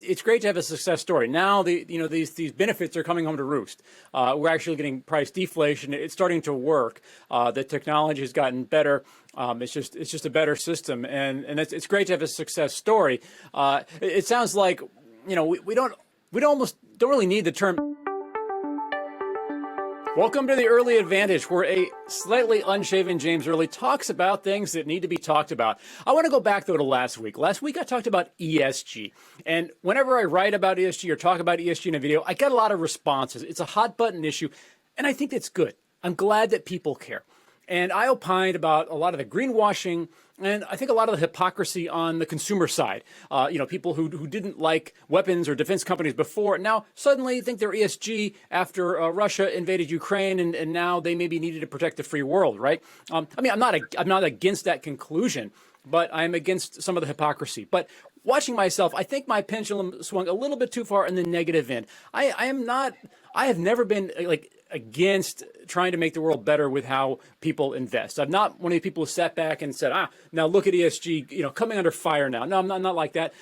it's great to have a success story. Now these benefits are coming home to roost. We're actually getting price deflation. It's starting to work. The technology has gotten better. It's just a better system, and it's great to have a success story. It sounds like we don't really need the term. Welcome to the Early Advantage, where a slightly unshaven James Early talks about things that need to be talked about. I want to go back, though, to last week. Last week, I talked about ESG. And whenever I write about ESG or talk about ESG in a video, I get a lot of responses. It's a hot-button issue, and I think that's good. I'm glad that people care. And I opined about a lot of the greenwashing and I think a lot of the hypocrisy on the consumer side. People who didn't like weapons or defense companies before now suddenly think they're ESG after Russia invaded Ukraine, and now they maybe needed to protect the free world, right? I'm not against that conclusion, but I'm against some of the hypocrisy. But watching myself, I think my pendulum swung a little bit too far in the negative end. I have never been against trying to make the world better with how people invest. I'm not one of the people who sat back and said, now look at ESG, coming under fire now. No, I'm not like that.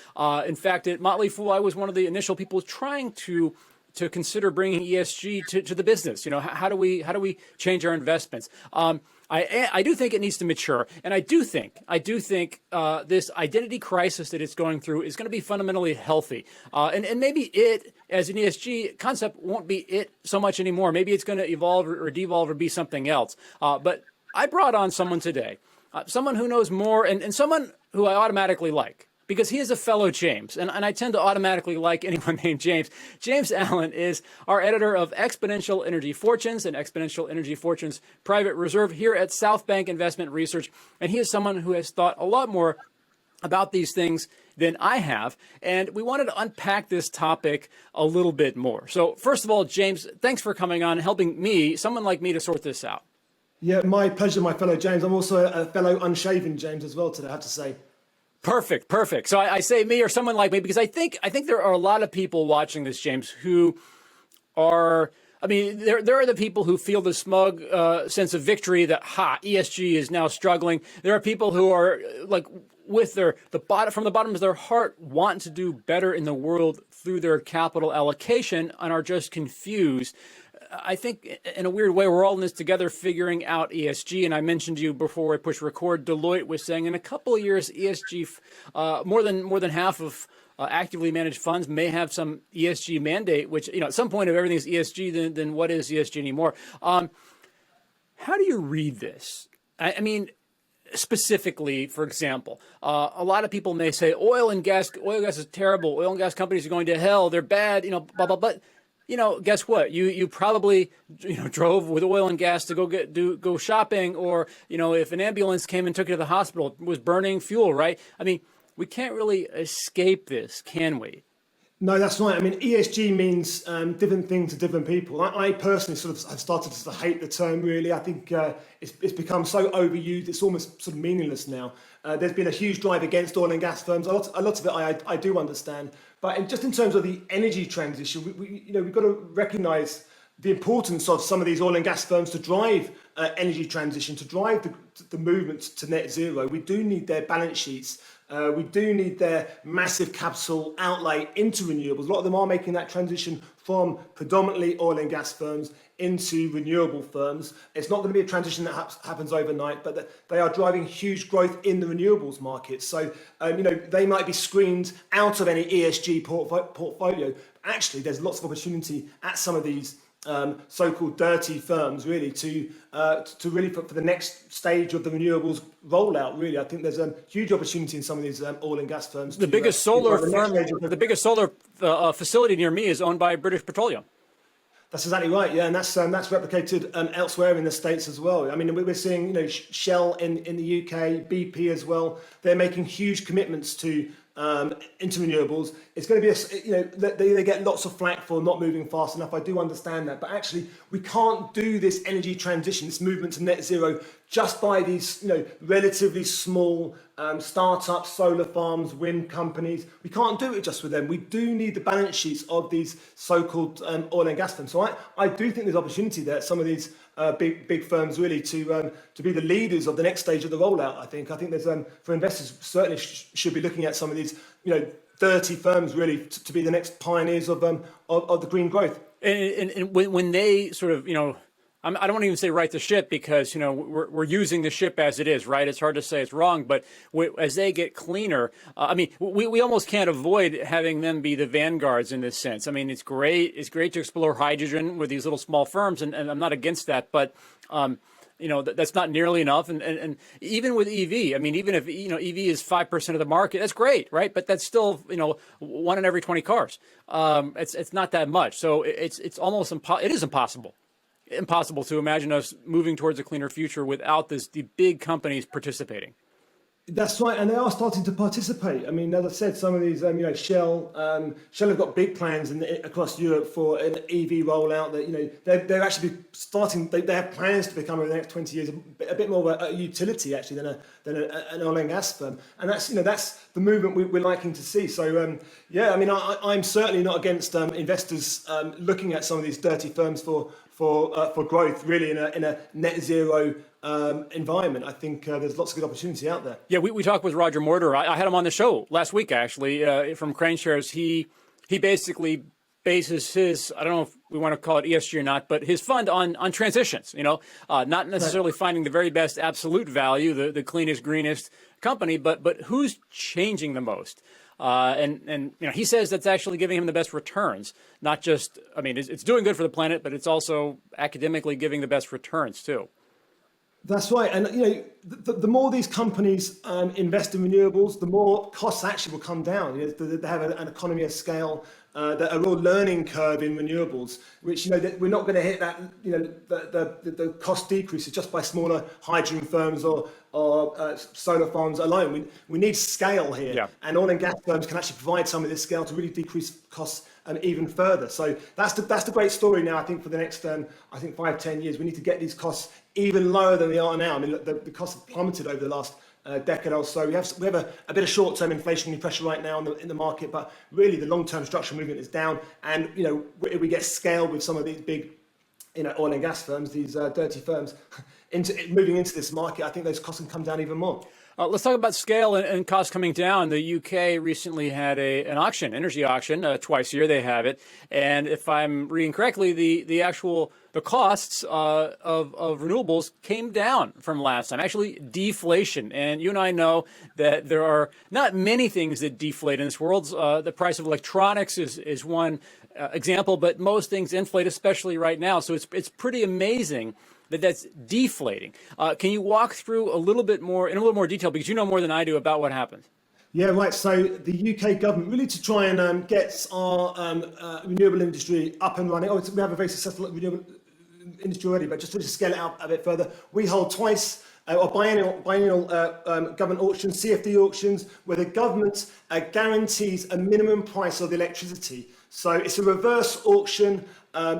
In fact, at Motley Fool, I was one of the initial people trying to consider bringing ESG to the business. How do we change our investments? I do think it needs to mature, and I do think this identity crisis that it's going through is going to be fundamentally healthy, and maybe it as an ESG concept won't be it so much anymore. Maybe it's going to evolve or devolve or be something else. But I brought on someone today, someone who knows more, and someone who I automatically like, because he is a fellow James, and I tend to automatically like anyone named James. James Allen is our editor of Exponential Energy Fortunes and Exponential Energy Fortunes Private Reserve here at Southbank Investment Research, and he is someone who has thought a lot more about these things than I have, and we wanted to unpack this topic a little bit more. So first of all, James, thanks for coming on and helping me, someone like me, to sort this out. Yeah, my pleasure, my fellow James. I'm also a fellow unshaven James as well today, I have to say. Perfect. So I say me or someone like me because I think there are a lot of people watching this, James, who are, there are the people who feel the smug sense of victory that, ESG is now struggling. There are people who are with from the bottom of their heart want to do better in the world through their capital allocation and are just confused. I think in a weird way, we're all in this together figuring out ESG. And I mentioned to you before I push record, Deloitte was saying in a couple of years, ESG, more than half of actively managed funds may have some ESG mandate, which, at some point if everything is ESG, then what is ESG anymore? How do you read this? I mean, specifically, for example, a lot of people may say oil and gas is terrible. Oil and gas companies are going to hell. They're bad, blah, blah, blah. Guess what? You probably, drove with oil and gas to go shopping, or, if an ambulance came and took you to the hospital, it was burning fuel, right? We can't really escape this, can we? No, that's right. ESG means different things to different people. I personally sort of have started to hate the term, really. I think it's become so overused, it's almost sort of meaningless now. There's been a huge drive against oil and gas firms. A lot of it I do understand. But just in terms of the energy transition, we've got to recognise the importance of some of these oil and gas firms to drive energy transition, to drive the movement to net zero. We do need their balance sheets. We do need their massive capital outlay into renewables. A lot of them are making that transition from predominantly oil and gas firms into renewable firms. It's not going to be a transition that happens overnight, but they are driving huge growth in the renewables market. So, they might be screened out of any ESG portfolio. Actually, there's lots of opportunity at some of these so-called dirty firms, really, to really for the next stage of the renewables rollout. Really, I think there's a huge opportunity in some of these oil and gas firms. The biggest solar facility near me is owned by British Petroleum. That's exactly right. Yeah, and that's replicated elsewhere in the States as well. We're seeing Shell in the UK, BP as well. They're making huge commitments to into renewables. It's going to be they get lots of flack for not moving fast enough. I do understand that, but actually we can't do this energy transition, this movement to net zero, just by these relatively small startups, solar farms, wind companies. We can't do it just with them. We do need the balance sheets of these so-called oil and gas firms. So I do think there's opportunity there at some of these big firms, really, to be the leaders of the next stage of the rollout. I think there's for investors certainly should be looking at some of these dirty firms really to be the next pioneers of the green growth. And when they sort of, I don't want to even say right the ship because, we're using the ship as it is, right? It's hard to say it's wrong, but as they get cleaner, we almost can't avoid having them be the vanguards in this sense. I mean, it's great. It's great to explore hydrogen with these little small firms, and I'm not against that, but that's not nearly enough. And even with EV, I mean, even if, EV is 5% of the market, that's great, right? But that's still, 1 in every 20 cars. It's not that much. So it's almost it is impossible to imagine us moving towards a cleaner future without the big companies participating. That's right, and they are starting to participate. I mean, as I said, some of these, Shell have got big plans across Europe for an EV rollout. That they're actually starting. They have plans to become over the next 20 years a bit more of a utility actually than an oil and gas firm. And that's the movement we're liking to see. So I'm certainly not against investors looking at some of these dirty firms for growth, really in a net zero environment. I think there's lots of good opportunity out there. Yeah, we talked with Roger Mortimer. I had him on the show last week, actually, from KraneShares. He basically bases his, I don't know if we want to call it ESG or not, but his fund on transitions, not necessarily finding the very best absolute value, the cleanest, greenest company, but who's changing the most. And he says that's actually giving him the best returns, not just, it's doing good for the planet, but it's also academically giving the best returns too. That's right. And, the more these companies invest in renewables, the more costs actually will come down. They have an economy of scale, a real learning curve in renewables, which, we're not going to hit that, the cost decreases just by smaller hydrogen firms or solar farms alone. We need scale here. Yeah. And oil and gas firms can actually provide some of this scale to really decrease costs even further. So that's the great story now, I think, for the next, 5-10 years. We need to get these costs even lower than they are now. I mean, the costs have plummeted over the last decade or so. We have a bit of short-term inflationary pressure right now in the market, but really the long-term structural movement is down. And we get scale with some of these big, oil and gas firms, these dirty firms, moving into this market. I think those costs can come down even more. Let's talk about scale and costs coming down. The UK recently had an auction, energy auction, twice a year they have it. And if I'm reading correctly, the costs of renewables came down from last time, actually deflation. And you and I know that there are not many things that deflate in this world. The price of electronics is one example, but most things inflate, especially right now. So it's pretty amazing that's deflating. Can you walk through in a little more detail, because you know more than I do about what happened? Yeah, right. So the UK government, really to try and get our renewable industry up and running. We have a very successful renewable industry already, but just to scale it out a bit further, we hold twice or biennial government auctions, CFD auctions, where the government guarantees a minimum price of the electricity. So it's a reverse auction.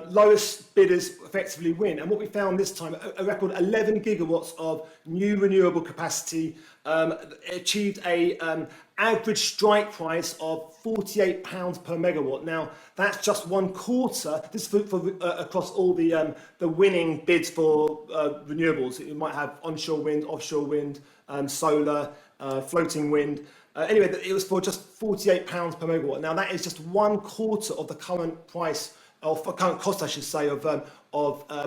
Lowest bidders effectively win. And what we found this time, a record 11 gigawatts of new renewable capacity achieved a average strike price of £48 per megawatt. Now, that's just 1/4. This is for across all the winning bids for renewables. You might have onshore wind, offshore wind, solar, floating wind. Anyway, it was for just £48 per megawatt. Now, that is just 1/4 of the current price, of current cost, I should say, of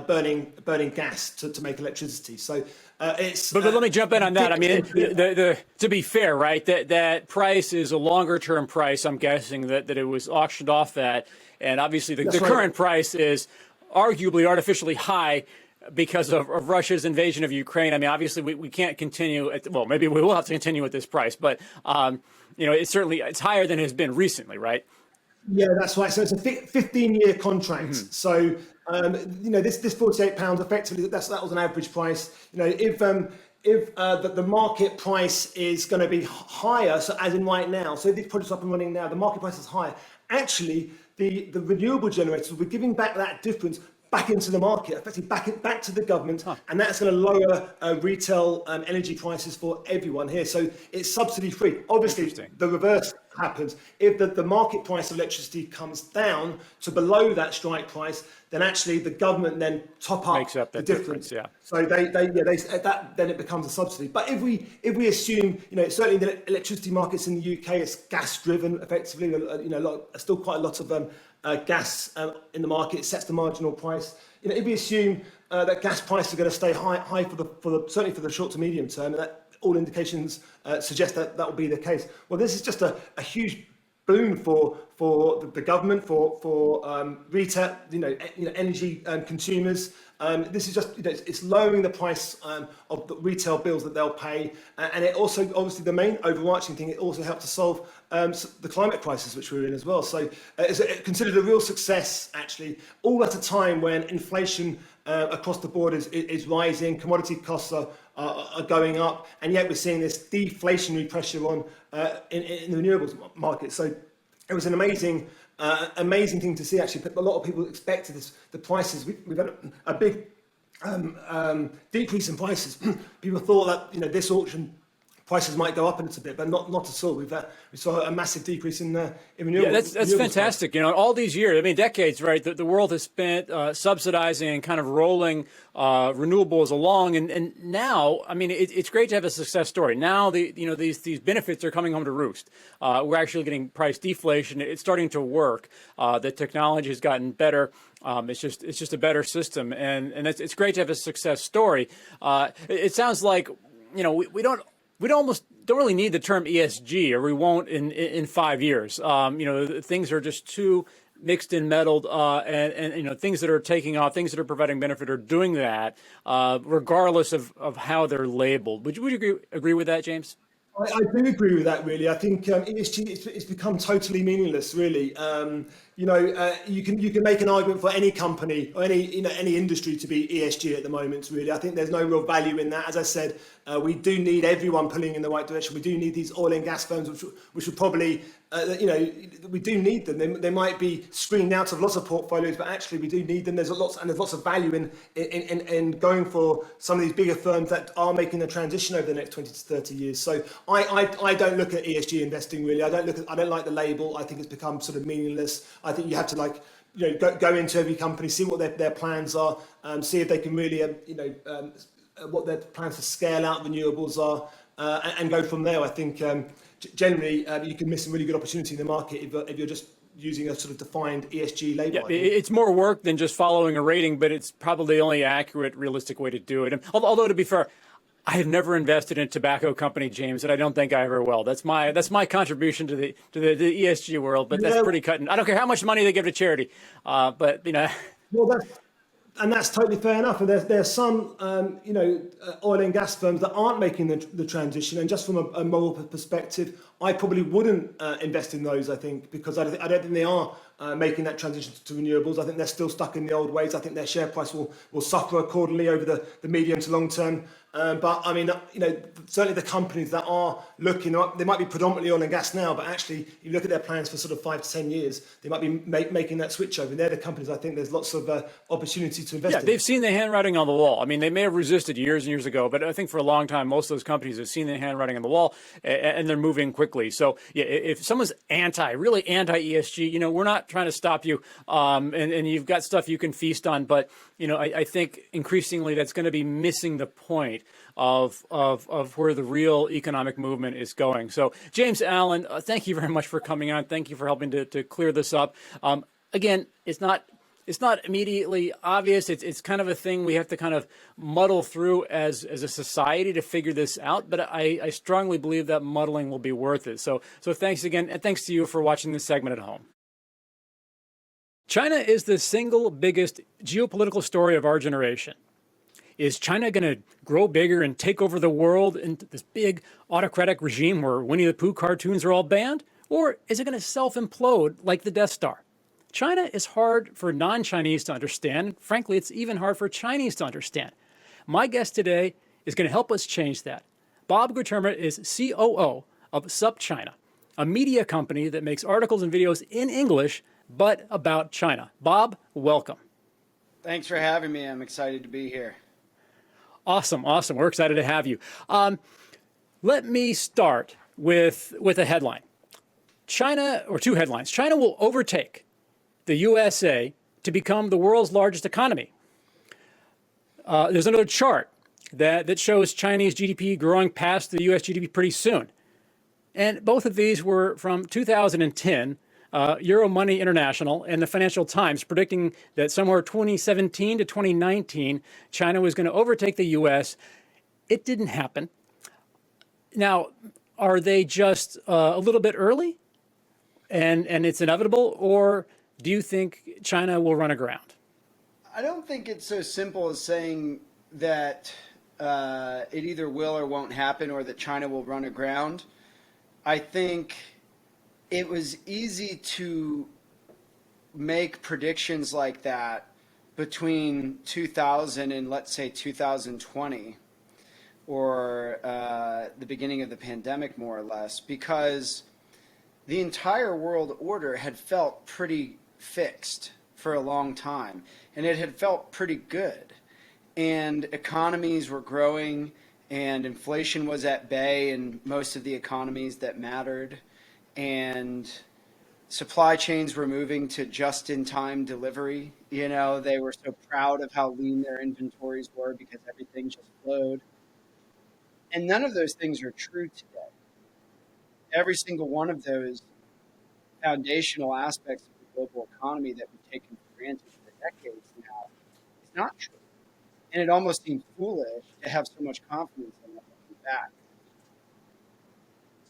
burning gas to make electricity. So it's. But let me jump in on that. I mean, to be fair, right? That price is a longer term price. I'm guessing that it was auctioned off at, and obviously the current price is arguably artificially high because of Russia's invasion of Ukraine. I mean, obviously we can't continue maybe we will have to continue at this price, but it's higher than it has been recently, right? Yeah, that's right. So it's a 15-year contract. Mm-hmm. So this £48 effectively that was an average price. If the market price is going to be higher, so as in right now, so if these projects are up and running now, the market price is higher. Actually, the renewable generators will be giving back that difference back into the market, effectively back to the government, and that's going to lower retail energy prices for everyone here. So it's subsidy free. Obviously, the reverse happens. If the market price of electricity comes down to below that strike price, then actually the government then top up, Makes up the that difference. yeah. So that then it becomes a subsidy. But if we assume, certainly the electricity markets in the UK is gas driven effectively. Still quite a lot of gas in the market. It sets the marginal price. If we assume that gas prices are going to stay high certainly for the short to medium term, and that all indications suggest that will be the case. Well, this is just a huge boon for the government, for retail, energy consumers. This is just, it's lowering the price of the retail bills that they'll pay, and it also, obviously, the main overarching thing, it also helps to solve the climate crisis which we're in as well. So it's considered a real success, actually, all at a time when inflation across the board is rising, commodity costs are going up, and yet we're seeing this deflationary pressure on in the renewables market. So it was an amazing thing to see. Actually, a lot of people expected this. The prices, we've had a big decrease in prices. People thought that this auction prices might go up a little bit, but not at all. We saw a massive decrease in renewables. Yeah, that's fantastic. All these years, decades, right? The world has spent subsidizing and kind of rolling renewables along, and now, it's great to have a success story. Now, these benefits are coming home to roost. We're actually getting price deflation. It's starting to work. The technology has gotten better. It's just a better system, and it's great to have a success story. It sounds like we almost don't really need the term ESG, or we won't in 5 years. Things are just too mixed and meddled, and things that are taking off, things that are providing benefit are doing that, regardless of how they're labeled. Would you agree with that, James? I do agree with that, really. I think ESG it's become totally meaningless, really. You can make an argument for any company or any industry to be ESG at the moment, really. I think there's no real value in that. As I said, we do need everyone pulling in the right direction. We do need these oil and gas firms, which would probably, we do need them. They might be screened out of lots of portfolios, but actually we do need them. There's lots of value in going for some of these bigger firms that are making the transition over the next 20 to 30 years. So I don't look at ESG investing, really. I don't like the label. I think it's become sort of meaningless. I think you have to go into every company, see what their plans are, see if they can really what their plans to scale out renewables are, and go from there. I think generally you can miss some really good opportunity in the market if you're just using a sort of defined ESG label. Yeah, it's more work than just following a rating, but it's probably the only accurate, realistic way to do it. And although, to be fair, I have never invested in a tobacco company, James, and I don't think I ever will. That's my contribution to the ESG world, but that's pretty cutting. I don't care how much money they give to charity, but Well, that's totally fair enough. And there's some oil and gas firms that aren't making the transition, and just from a moral perspective, I probably wouldn't invest in those. I think because I don't think they are making that transition to renewables. I think they're still stuck in the old ways. I think their share price will suffer accordingly over the medium to long term. But certainly the companies that are looking, they might be predominantly oil and gas now, but actually, you look at their plans for sort of 5 to 10 years, they might be making that switch over. And they're the companies I think there's lots of opportunity to invest in. Yeah, they've seen the handwriting on the wall. They may have resisted years and years ago, but I think for a long time, most of those companies have seen the handwriting on the wall, and they're moving quickly. So, yeah, if someone's really anti-ESG, we're not trying to stop you, and you've got stuff you can feast on, but I think increasingly that's going to be missing the point of where the real economic movement is going. So, James Allen, thank you very much for coming on. Thank you for helping to clear this up. Again, it's not immediately obvious. It's kind of a thing we have to kind of muddle through as a society to figure this out. But I strongly believe that muddling will be worth it. So thanks again, and thanks to you for watching this segment at home. China is the single biggest geopolitical story of our generation. Is China going to grow bigger and take over the world into this big autocratic regime where Winnie the Pooh cartoons are all banned? Or is it going to self-implode like the Death Star? China is hard for non-Chinese to understand. Frankly, it's even hard for Chinese to understand. My guest today is going to help us change that. Bob Guterma is COO of SupChina, a media company that makes articles and videos in English, but about China. Bob, welcome. Thanks for having me. I'm excited to be here. Awesome. We're excited to have you. Let me start with a headline. China, or two headlines, China will overtake the USA to become the world's largest economy. There's another chart that shows Chinese GDP growing past the US GDP pretty soon. And both of these were from 2010, Euromoney International and the Financial Times predicting that somewhere 2017 to 2019, China was going to overtake the US. It didn't happen. Now, are they just a little bit early and it's inevitable, or do you think China will run aground? I don't think it's so simple as saying that it either will or won't happen, or that China will run aground. I think it was easy to make predictions like that between 2000 and, let's say, 2020, or the beginning of the pandemic, more or less, because the entire world order had felt pretty fixed for a long time, and it had felt pretty good. And economies were growing, and inflation was at bay in most of the economies that mattered, and supply chains were moving to just-in-time delivery. You know, they were so proud of how lean their inventories were because everything just flowed. And none of those things are true today. Every single one of those foundational aspects of the global economy that we've taken for granted for decades now is not true. And it almost seems foolish to have so much confidence in that looking back.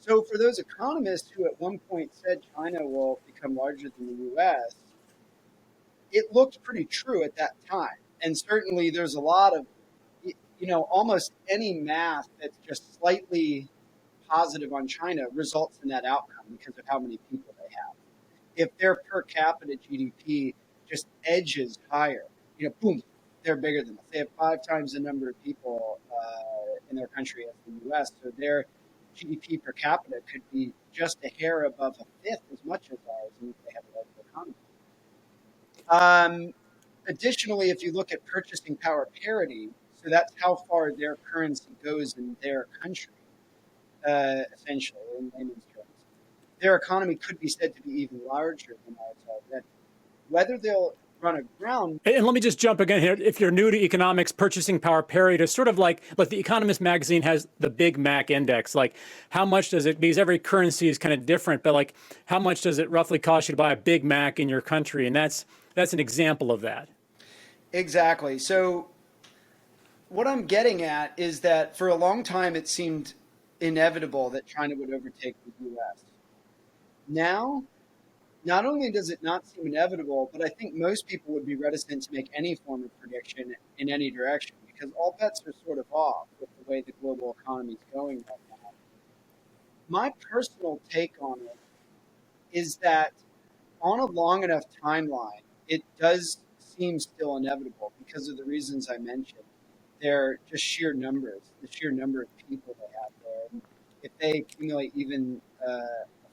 So for those economists who at one point said China will become larger than the US, it looked pretty true at that time. And certainly there's a lot of, almost any math that's just slightly positive on China results in that outcome because of how many people they have. If their per capita GDP just edges higher, boom, they're bigger than us. They have 5 times the number of people in their country as the U.S., so their GDP per capita could be just a hair above a fifth as much as ours, and they have a larger economy. Additionally, if you look at purchasing power parity, so that's how far their currency goes in their country, essentially, in layman's terms, their economy could be said to be even larger than ours already. Whether they'll run aground. And let me just jump again here. If you're new to economics, purchasing power parity is sort of like the Economist magazine has the Big Mac index. Like, how much does it, because every currency is kind of different, but like, how much does it roughly cost you to buy a Big Mac in your country? And that's an example of that. Exactly. So what I'm getting at is that for a long time, it seemed inevitable that China would overtake the U.S. Now, not only does it not seem inevitable, but I think most people would be reticent to make any form of prediction in any direction because all bets are sort of off with the way the global economy is going right now. My personal take on it is that on a long enough timeline, it does seem still inevitable because of the reasons I mentioned. They're just sheer numbers, the sheer number of people they have there. And if they accumulate even a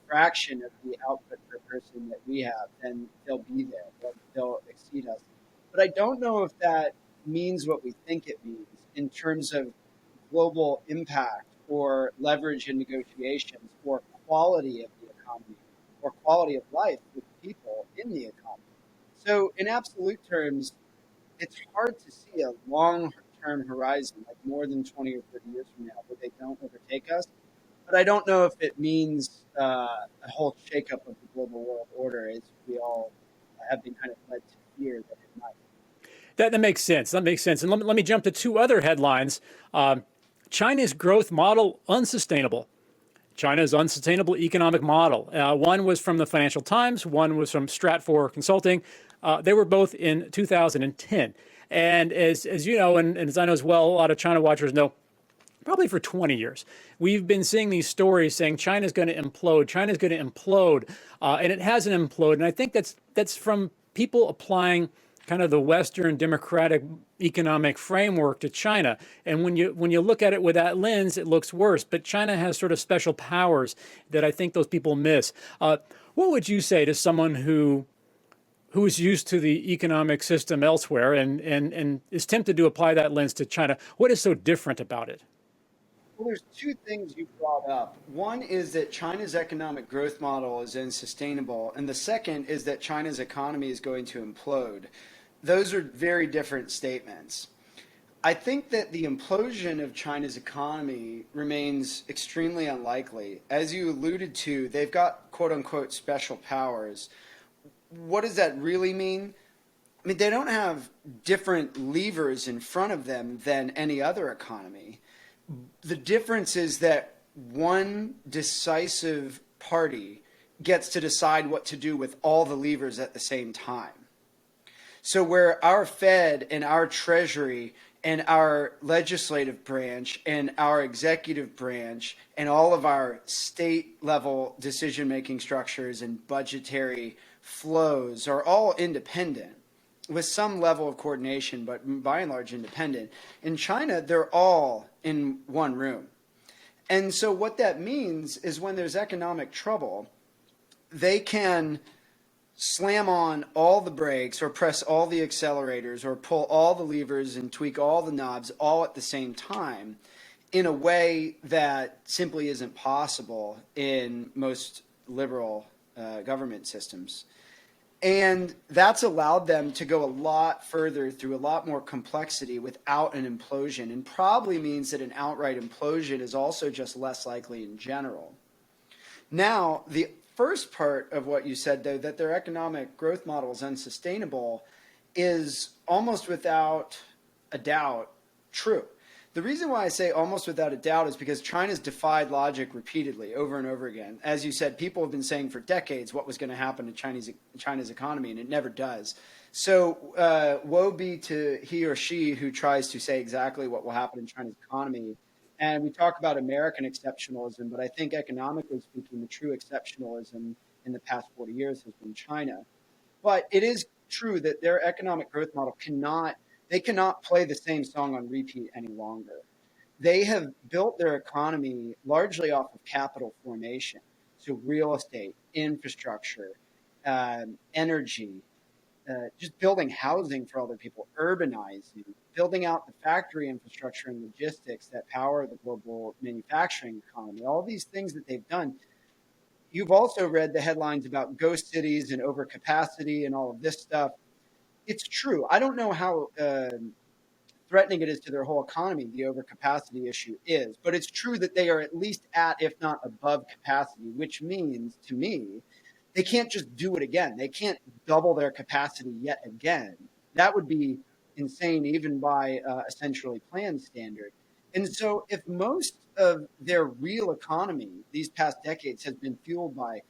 fraction of the output per person that we have, then they'll be there. They'll exceed us. But I don't know if that means what we think it means in terms of global impact or leverage in negotiations or quality of the economy or quality of life with people in the economy. So in absolute terms, it's hard to see a long-term horizon, like more than 20 or 30 years from now, where they don't overtake us. But I don't know if it means a whole shakeup of the global world order, as we all have been kind of led to fear that it might. That makes sense. That makes sense. And let me jump to 2 other headlines. China's growth model unsustainable. China's unsustainable economic model. One was from the Financial Times. One was from Stratfor Consulting. They were both in 2010. And as you know, and as I know as well, a lot of China watchers know, probably for 20 years, we've been seeing these stories saying China's going to implode, China's going to implode, and it hasn't imploded. And I think that's from people applying kind of the Western democratic economic framework to China. And when you look at it with that lens, it looks worse. But China has sort of special powers that I think those people miss. What would you say to someone who is used to the economic system elsewhere and is tempted to apply that lens to China? What is so different about it? Well, there's two things you brought up. One is that China's economic growth model is unsustainable, and the second is that China's economy is going to implode. Those are very different statements. I think that the implosion of China's economy remains extremely unlikely. As you alluded to, they've got quote unquote special powers. What does that really mean? I mean, they don't have different levers in front of them than any other economy. The difference is that one decisive party gets to decide what to do with all the levers at the same time. So where our Fed and our Treasury and our legislative branch and our executive branch and all of our state level decision-making structures and budgetary flows are all independent with some level of coordination, but by and large independent. In China, they're all in one room. And so what that means is when there's economic trouble, they can slam on all the brakes or press all the accelerators or pull all the levers and tweak all the knobs all at the same time in a way that simply isn't possible in most liberal government systems. And that's allowed them to go a lot further through a lot more complexity without an implosion, and probably means that an outright implosion is also just less likely in general. Now, the first part of what you said, though, that their economic growth model is unsustainable, is almost without a doubt true. The reason why I say almost without a doubt is because China's defied logic repeatedly over and over again. As you said, people have been saying for decades what was going to happen to China's economy, and it never does. So woe be to he or she who tries to say exactly what will happen in China's economy. And we talk about American exceptionalism, but I think economically speaking, the true exceptionalism in the past 40 years has been China. But it is true that their economic growth model cannot play the same song on repeat any longer. They have built their economy largely off of capital formation, so real estate, infrastructure, energy, just building housing for other people, urbanizing, building out the factory infrastructure and logistics that power the global manufacturing economy, all these things that they've done. You've also read the headlines about ghost cities and overcapacity and all of this stuff. It's true. I don't know how threatening it is to their whole economy, the overcapacity issue is, but it's true that they are at least at, if not above capacity, which means to me, they can't just do it again. They can't double their capacity yet again. That would be insane even by a centrally planned standard. And so if most of their real economy these past decades has been fueled by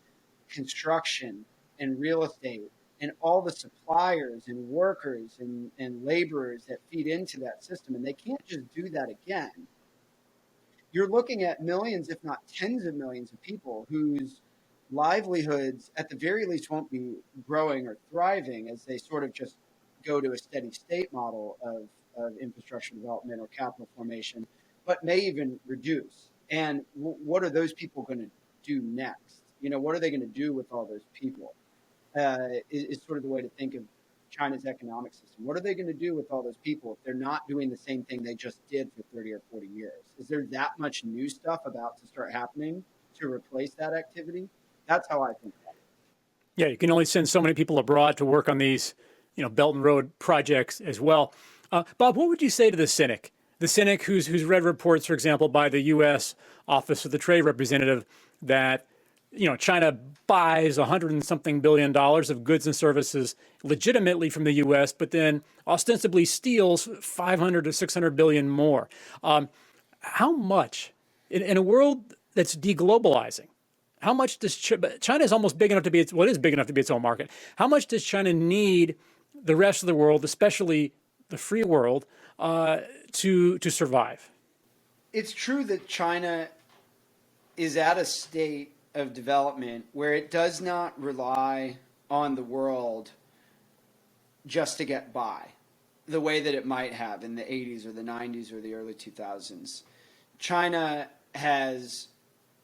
construction and real estate and all the suppliers and workers and laborers that feed into that system, and they can't just do that again, you're looking at millions, if not tens of millions of people whose livelihoods at the very least won't be growing or thriving as they sort of just go to a steady state model of infrastructure development or capital formation, but may even reduce. And what are those people going to do next? You know, what are they going to do with all those people? Is sort of the way to think of China's economic system. What are they going to do with all those people if they're not doing the same thing they just did for 30 or 40 years? Is there that much new stuff about to start happening to replace that activity? That's how I think about it. Yeah, you can only send so many people abroad to work on these, Belt and Road projects as well. Bob, what would you say to the cynic? The cynic who's read reports, for example, by the U.S. Office of the Trade Representative that China buys $100 and something billion of goods and services legitimately from the U.S., but then ostensibly steals 500 to 600 billion more. How much, in a world that's deglobalizing, how much does China is almost big enough to be it is big enough to be its own market? How much does China need the rest of the world, especially the free world, to survive? It's true that China is at a state of development where it does not rely on the world just to get by the way that it might have in the 80s or the 90s or the early 2000s. China has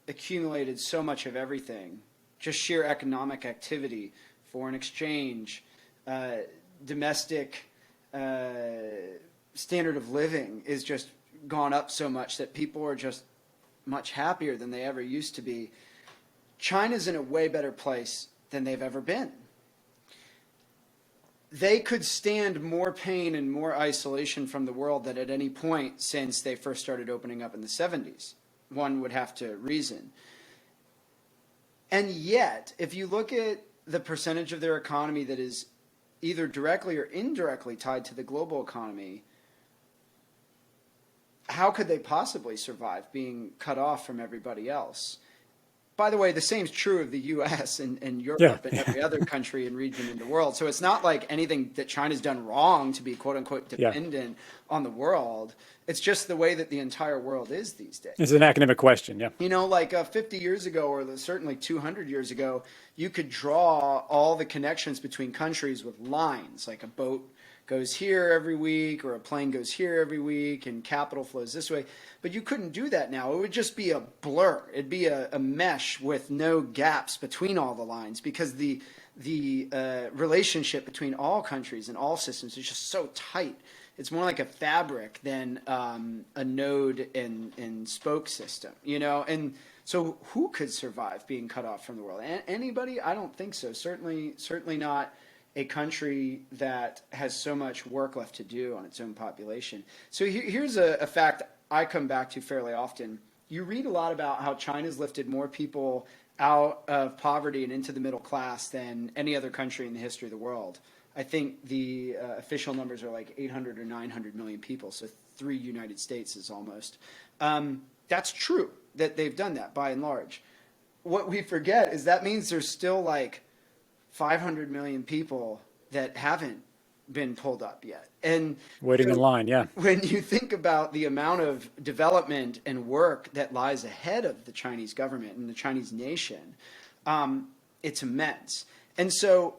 accumulated so much of everything, just sheer economic activity, foreign exchange, domestic standard of living is just gone up so much that people are just much happier than they ever used to be. China's in a way better place than they've ever been. They could stand more pain and more isolation from the world than at any point since they first started opening up in the 70s. One would have to reason. And yet, if you look at the percentage of their economy that is either directly or indirectly tied to the global economy, how could they possibly survive being cut off from everybody else? By the way, the same is true of the U.S. and Europe and every other country and region in the world. So it's not like anything that China's done wrong to be, quote unquote, dependent on the world. It's just the way that the entire world is these days. It's an academic question, yeah. You know, like 50 years ago, or certainly 200 years ago, you could draw all the connections between countries with lines, like a boat goes here every week, or a plane goes here every week, and capital flows this way. But you couldn't do that now. It would just be a blur. It'd be a mesh with no gaps between all the lines, because the relationship between all countries and all systems is just so tight. It's more like a fabric than a node and spoke system, you know? And so who could survive being cut off from the world? Anybody? I don't think so. Certainly not a country that has so much work left to do on its own population. So here's a fact I come back to fairly often. You read a lot about how China's lifted more people out of poverty and into the middle class than any other country in the history of the world. I think the official numbers are like 800 or 900 million people, so 3 United States is almost. That's true that they've done that by and large. What we forget is that means there's still like 500 million people that haven't been pulled up yet. And waiting in line, yeah. When you think about the amount of development and work that lies ahead of the Chinese government and the Chinese nation, it's immense. And so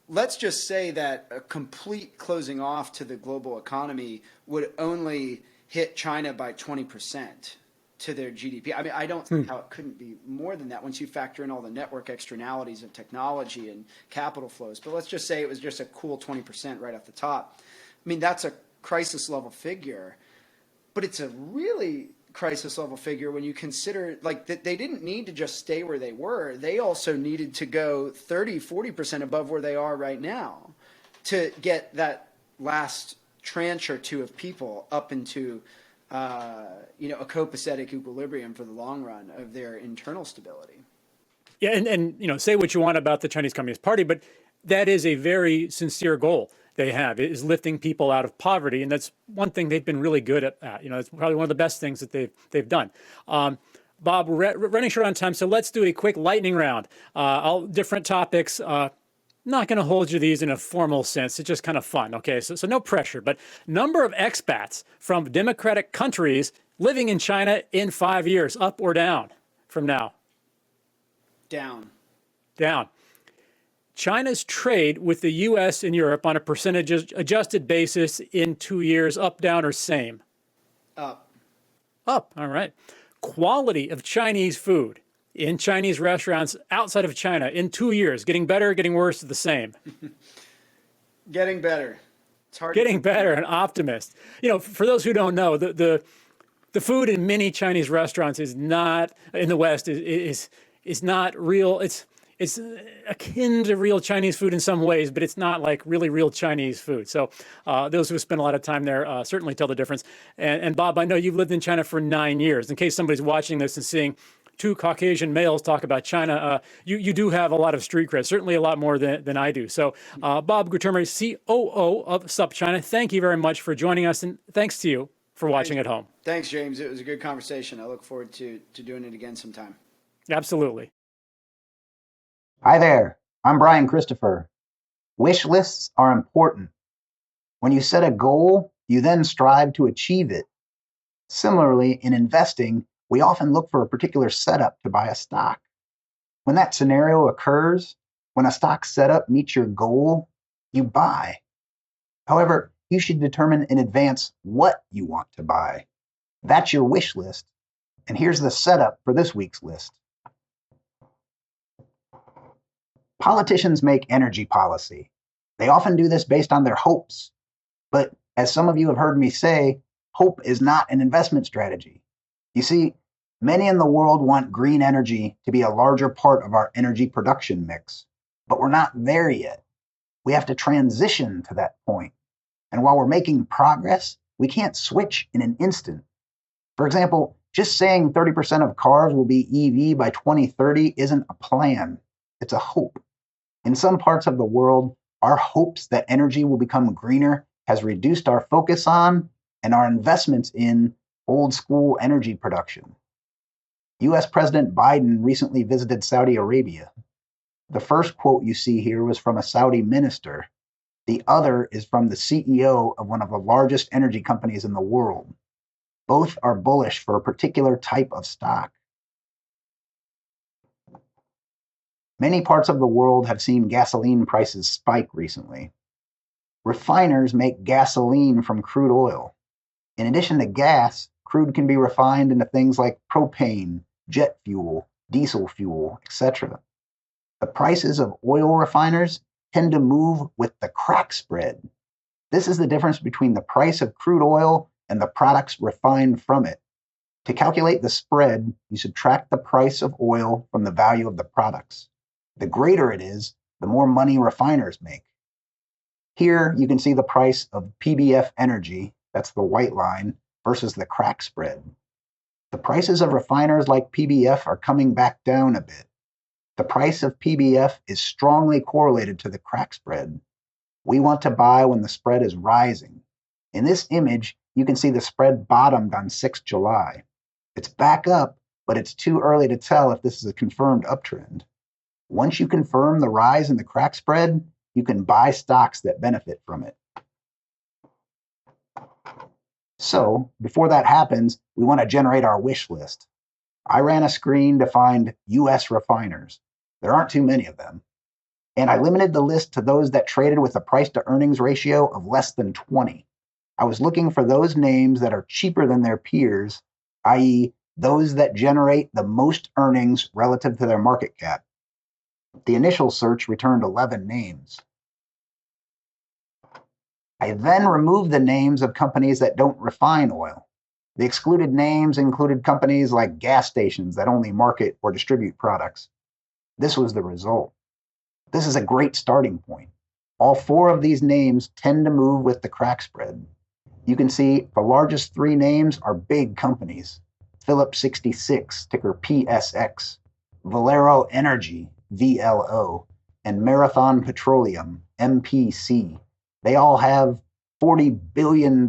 let's just say that a complete closing off to the global economy would only hit China by 20% to their GDP. I mean, I don't see how it couldn't be more than that once you factor in all the network externalities of technology and capital flows. But let's just say it was just a cool 20% right off the top. I mean, that's a crisis level figure, but it's a really crisis level figure when you consider like that they didn't need to just stay where they were. They also needed to go 30-40% above where they are right now to get that last tranche or two of people up into a copacetic equilibrium for the long run of their internal stability. Yeah, and say what you want about the Chinese Communist Party, but that is a very sincere goal they have, is lifting people out of poverty, and that's one thing they've been really good at. It's probably one of the best things that they've done. Bob, we're running short on time, so let's do a quick lightning round. All different topics. Not going to hold you these in a formal sense. It's just kind of fun. Okay, so no pressure. But number of expats from democratic countries living in China in 5 years, up or down from now? Down. Down. China's trade with the U.S. and Europe on a percentage adjusted basis in 2 years, up, down, or same? Up. Up. All right. Quality of Chinese food in Chinese restaurants outside of China in 2 years, getting better, getting worse, the same? Getting better. It's hard. Getting better, an optimist. For those who don't know, the food in many Chinese restaurants is not in the West is not real. It's akin to real Chinese food in some ways, but it's not like really real Chinese food. So those who spend a lot of time there certainly tell the difference. And Bob, I know you've lived in China for 9 years. In case somebody's watching this and seeing two Caucasian males talk about China, you do have a lot of street cred, certainly a lot more than I do. So Bob Guterma, COO of SupChina, thank you very much for joining us, and thanks to you for watching at home. Thanks, James. It was a good conversation. I look forward to doing it again sometime. Absolutely. Hi there, I'm Brian Christopher. Wish lists are important. When you set a goal, you then strive to achieve it. Similarly, in investing, we often look for a particular setup to buy a stock. When that scenario occurs, when a stock setup meets your goal, you buy. However, you should determine in advance what you want to buy. That's your wish list. And here's the setup for this week's list. Politicians make energy policy. They often do this based on their hopes. But as some of you have heard me say, hope is not an investment strategy. You see, Many in the world want green energy to be a larger part of our energy production mix, but we're not there yet. We have to transition to that point. And while we're making progress, we can't switch in an instant. For example, just saying 30% of cars will be EV by 2030 isn't a plan, it's a hope. In some parts of the world, our hopes that energy will become greener has reduced our focus on and our investments in old school energy production. US President Biden recently visited Saudi Arabia. The first quote you see here was from a Saudi minister. The other is from the CEO of one of the largest energy companies in the world. Both are bullish for a particular type of stock. Many parts of the world have seen gasoline prices spike recently. Refiners make gasoline from crude oil. In addition to gas, crude can be refined into things like propane, jet fuel, diesel fuel, etc. The prices of oil refiners tend to move with the crack spread. This is the difference between the price of crude oil and the products refined from it. To calculate the spread, you subtract the price of oil from the value of the products. The greater it is, the more money refiners make. Here you can see the price of PBF energy, that's the white line, versus the crack spread. The prices of refiners like PBF are coming back down a bit. The price of PBF is strongly correlated to the crack spread. We want to buy when the spread is rising. In this image, you can see the spread bottomed on 6 July. It's back up, but it's too early to tell if this is a confirmed uptrend. Once you confirm the rise in the crack spread, you can buy stocks that benefit from it. So, before that happens, we want to generate our wish list. I ran a screen to find US refiners. There aren't too many of them. And I limited the list to those that traded with a price to earnings ratio of less than 20. I was looking for those names that are cheaper than their peers, i.e., those that generate the most earnings relative to their market cap. The initial search returned 11 names. I then removed the names of companies that don't refine oil. The excluded names included companies like gas stations that only market or distribute products. This was the result. This is a great starting point. All 4 of these names tend to move with the crack spread. You can see the largest 3 names are big companies. Phillips 66, ticker PSX, Valero Energy, VLO, and Marathon Petroleum, MPC. They all have $40 billion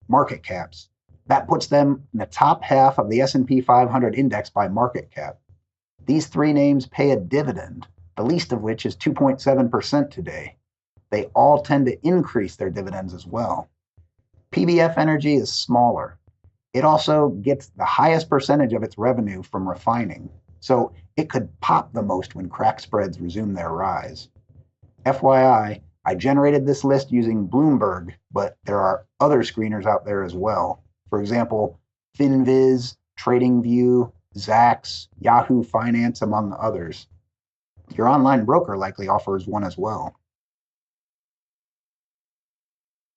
market caps. That puts them in the top half of the S&P 500 index by market cap. These 3 names pay a dividend, the least of which is 2.7% today. They all tend to increase their dividends as well. PBF Energy is smaller. It also gets the highest percentage of its revenue from refining, so it could pop the most when crack spreads resume their rise. FYI, I generated this list using Bloomberg, but there are other screeners out there as well. For example, FinViz, TradingView, Zacks, Yahoo Finance, among others. Your online broker likely offers one as well.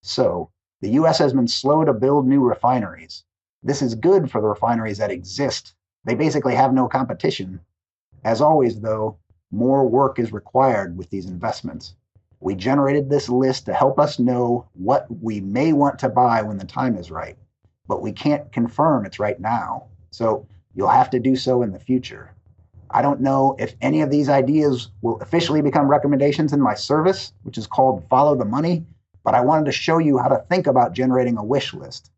So, the US has been slow to build new refineries. This is good for the refineries that exist. They basically have no competition. As always, though, more work is required with these investments. We generated this list to help us know what we may want to buy when the time is right, but we can't confirm it's right now. So you'll have to do so in the future. I don't know if any of these ideas will officially become recommendations in my service, which is called Follow the Money, but I wanted to show you how to think about generating a wish list.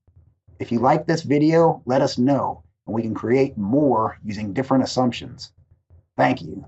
If you like this video, let us know, and we can create more using different assumptions. Thank you.